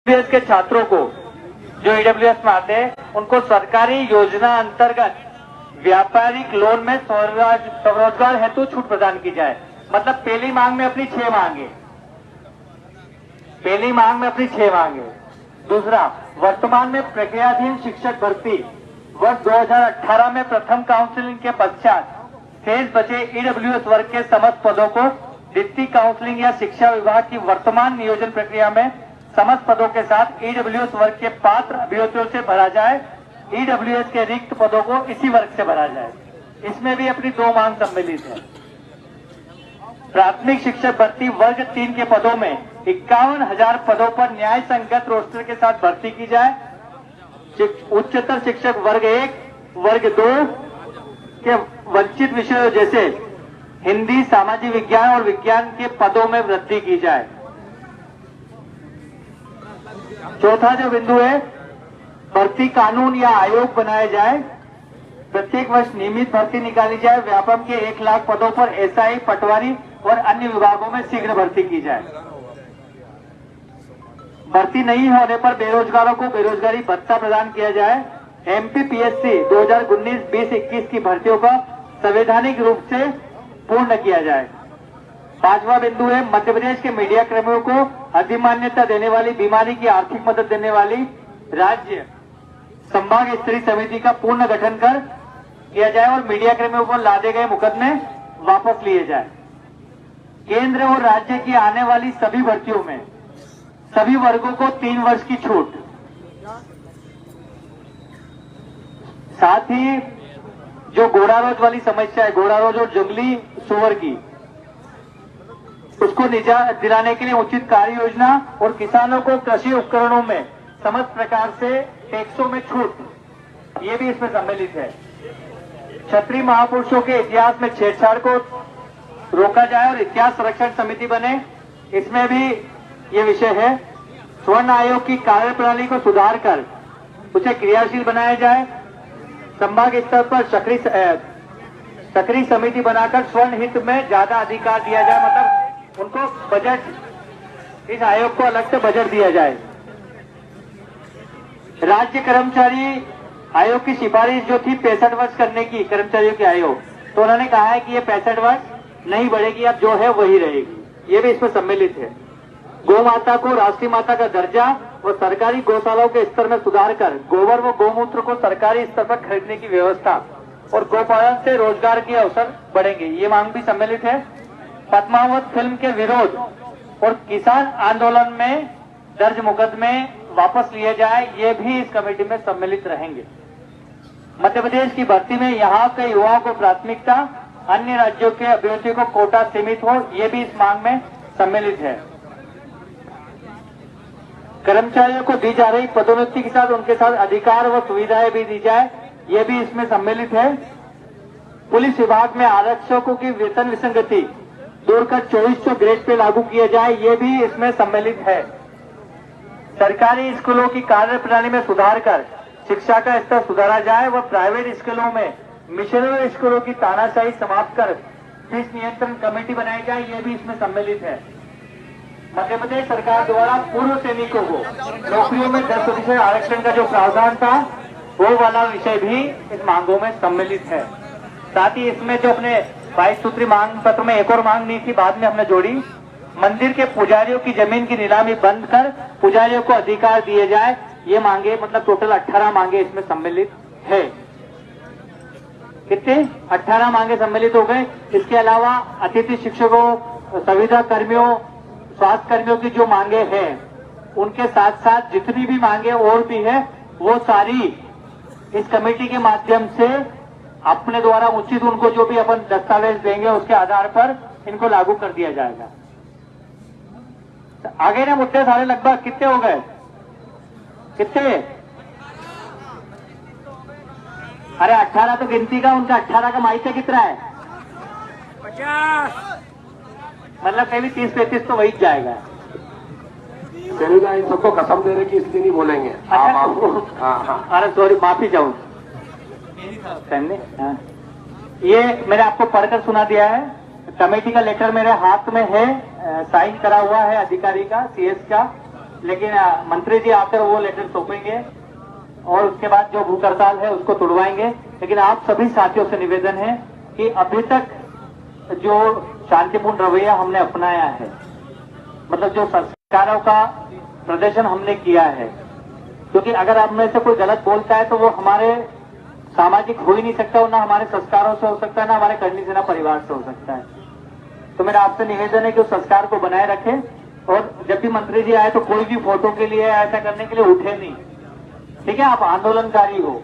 EWS के छात्रों को जो ईडब्ल्यूएस में आते हैं उनको सरकारी योजना अंतर्गत व्यापारिक लोन में स्वरोजगार हेतु छूट प्रदान की जाए। मतलब पहली मांग में अपनी 6 मांगे, पहली मांग में अपनी 6 मांगे। दूसरा, वर्तमान में प्रक्रियाधीन शिक्षक भर्ती वर्ष 2018 में प्रथम काउंसलिंग के पश्चात शेष बचे ईडब्ल्यूएस वर्ग के समस्त पदों को द्वितीय काउंसलिंग या शिक्षा विभाग की वर्तमान नियोजन प्रक्रिया में समस्त पदों के साथ ईडब्ल्यूएस वर्ग के पात्र अभ्यर्थियों से भरा जाए। ईडब्ल्यूएस के रिक्त पदों को इसी वर्ग से भरा जाए। इसमें भी अपनी 2 मांग सम्मिलित है। प्राथमिक शिक्षक भर्ती वर्ग 3 के पदों में 51,000 पदों पर न्याय संगत रोस्टर के साथ भर्ती की जाए। उच्चतर शिक्षक वर्ग 1, वर्ग 2 के वंचित विषयों जैसे हिंदी, सामाजिक विज्ञान और विज्ञान के पदों में वृद्धि की जाए। चौथा जो बिंदु है, भर्ती कानून या आयोग बनाया जाए। प्रत्येक वर्ष नियमित भर्ती निकाली जाए। व्यापम के 1 लाख पदों पर एसआई, पटवारी और अन्य विभागों में शीघ्र भर्ती की जाए। भर्ती नहीं होने पर बेरोजगारों को बेरोजगारी भत्ता प्रदान किया जाए। एमपीपीएससी 2019-20-21 की भर्तियों का संवैधानिक रूप से पूर्ण किया जाए। 5वां बिंदु है, मध्य प्रदेश के मीडिया कर्मियों को अधिमान्यता देने वाली बीमारी की आर्थिक मदद देने वाली राज्य संभाग स्तरीय समिति का पूर्ण गठन कर किया जाए और मीडिया कर्मियों पर लादे गए मुकदमे वापस लिए जाए। केंद्र और राज्य की आने वाली सभी भर्तियों में सभी वर्गों को 3 वर्ष की छूट। साथ ही जो घोड़ारोज वाली समस्या है, घोड़ारोज और जंगली सुअर की, उसको निजात दिलाने के लिए उचित कार्य योजना और किसानों को कृषि उपकरणों में समस्त प्रकार से टैक्सों में छूट, ये भी इसमें सम्मिलित है। क्षत्रिय महापुरुषों के इतिहास में छेड़छाड़ को रोका जाए और इतिहास संरक्षण समिति बने, इसमें भी ये विषय है। स्वर्ण आयोग की कार्यप्रणाली को सुधार कर उसे क्रियाशील बनाया जाए। संभाग स्तर पर सक्रिय समिति बनाकर स्वर्ण हित में ज्यादा अधिकार दिया जाए। मतलब उनको बजट, इस आयोग को अलग से बजट दिया जाए। राज्य कर्मचारी आयोग की सिफारिश जो थी 65 वर्ष करने की कर्मचारियों के आयोग, तो उन्होंने कहा है कि ये 65 वर्ष नहीं बढ़ेगी, अब जो है वही रहेगी। ये भी इसमें सम्मिलित है। गौ माता को राष्ट्रीय माता का दर्जा व सरकारी गौशालाओं के स्तर में सुधार कर गोबर व गौमूत्र को सरकारी स्तर पर खरीदने की व्यवस्था और गौपालन से रोजगार के अवसर बढ़ेंगे, ये मांग भी सम्मिलित है। पद्मावत फिल्म के विरोध और किसान आंदोलन में दर्ज मुकदमे वापस लिए जाए, ये भी इस कमेटी में सम्मिलित रहेंगे। मध्य प्रदेश की भर्ती में यहाँ के युवाओं को प्राथमिकता, अन्य राज्यों के अभ्यर्थियों को कोटा सीमित हो, ये भी इस मांग में सम्मिलित है। कर्मचारियों को दी जा रही पदोन्नति के साथ उनके साथ अधिकार व सुविधाएं भी दी जाए, ये भी इसमें सम्मिलित है। पुलिस विभाग में आरक्षकों की वेतन विसंगति दूर कर 2400 ग्रेड पे लागू किया जाए, ये भी इसमें सम्मिलित है। सरकारी स्कूलों की कार्य प्रणाली में सुधार कर शिक्षा का स्तर सुधारा जाए व प्राइवेट स्कूलों में मिशनरी स्कूलों की तानाशाही समाप्त कर फीस नियंत्रण कमेटी बनाई जाए, ये भी इसमें सम्मिलित है। मध्य प्रदेश सरकार द्वारा पूर्व सैनिकों को नौकरियों में 10% आरक्षण का जो प्रावधान था, वो वाला विषय भी इस मांगों में सम्मिलित है। साथ ही इसमें जो अपने 22 सूत्री मांग पत्र में एक और मांग नहीं थी, बाद में हमने जोड़ी, मंदिर के पुजारियों की जमीन की नीलामी बंद कर पुजारियों को अधिकार दिए जाए, ये मांगे, मतलब टोटल 18 मांगे इसमें सम्मिलित है। कितने? 18 मांगे सम्मिलित हो गए। इसके अलावा अतिथि शिक्षकों, संविदा कर्मियों, स्वास्थ्य कर्मियों की जो मांगे हैं, उनके साथ साथ जितनी भी मांगे और भी है, वो सारी इस कमेटी के माध्यम से अपने द्वारा उचित उनको जो भी अपन दस्तावेज देंगे उसके आधार पर इनको लागू कर दिया जाएगा। आगे ना मुद्दे सारे लगभग कितने हो गए? कितने? अरे 18 तो गिनती का, उनका 18 का माहिती कितना है? 50। मतलब कभी 30-35 तो वही जाएगा। चलेगा, इन सबको कसम दे रहे कि इसलिए नहीं बोलेंगे। अरे सॉरी, माफी चाहूँ। ये मैंने आपको पढ़कर सुना दिया है। कमेटी का लेटर मेरे हाथ में है, साइन करा हुआ है अधिकारी का, सीएस का। लेकिन मंत्री जी आकर वो लेटर सौंपेंगे और उसके बाद जो भूख हड़ताल है उसको तुड़वाएंगे। लेकिन आप सभी साथियों से निवेदन है कि अभी तक जो शांतिपूर्ण रवैया हमने अपनाया है, मतलब जो संस्कारों का प्रदर्शन हमने किया है, क्योंकि अगर आप में से कोई गलत बोलता है तो वो हमारे सामाजिक हो ही नहीं सकता, ना हमारे संस्कारों से हो सकता है, ना हमारे करनी से, ना परिवार से हो सकता है। तो मेरा आपसे निवेदन है कि उस संस्कार को बनाए रखें और जब भी मंत्री जी आए तो कोई भी फोटो के लिए ऐसा करने के लिए उठे नहीं, ठीक है? आप आंदोलनकारी हो,